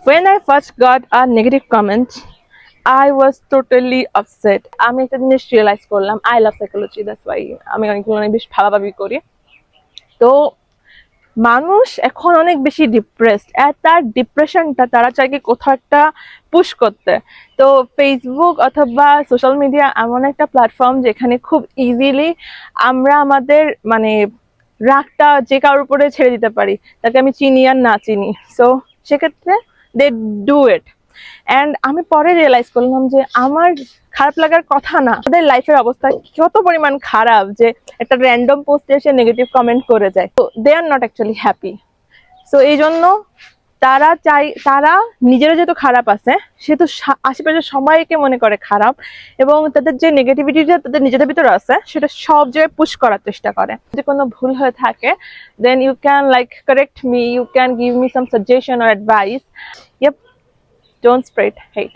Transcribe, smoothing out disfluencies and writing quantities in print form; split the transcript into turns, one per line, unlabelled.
When I first got a negative comment, I was totally upset. আমি একটা জিনিস realise করলাম, I love psychology, that's why আমি অনেক বেশি ভাবাভাবি করি। তো মানুষ এখন অনেক বেশি ডিপ্রেসড, আর তার ডিপ্রেশনটা তারা চায় কি কোথাও একটা পুশ করতে। তো ফেসবুক অথবা সোশ্যাল মিডিয়া এমন একটা প্ল্যাটফর্ম যেখানে খুব ইজিলি আমরা আমাদের মানে রাগটা যে কারোর উপরে ছেড়ে দিতে পারি, তাকে আমি চিনি আর না চিনি। সো সেক্ষেত্রে দে ডু ইট। অ্যান্ড আমি পরে রিয়েলাইজ করলাম যে আমার খারাপ লাগার কথা না, তাদের লাইফের অবস্থা কত পরিমাণ খারাপ যে একটা র্যান্ডম পোস্টে এসে নেগেটিভ কমেন্ট করে যায়। তো they are not actually happy. So এই জন্য তারা নিজেরা যেহেতু খারাপ আছে, সেহেতু আশেপাশের সবাইকে মনে করে খারাপ, এবং তাদের যে নেগেটিভিটিটা তাদের নিজেদের ভিতরে আছে সেটা সব জায়গায় পুশ করার চেষ্টা করে। যদি কোনো ভুল হয়ে থাকে, then you can like correct me, you can give me some suggestion or advice. Yep, don't spread hate.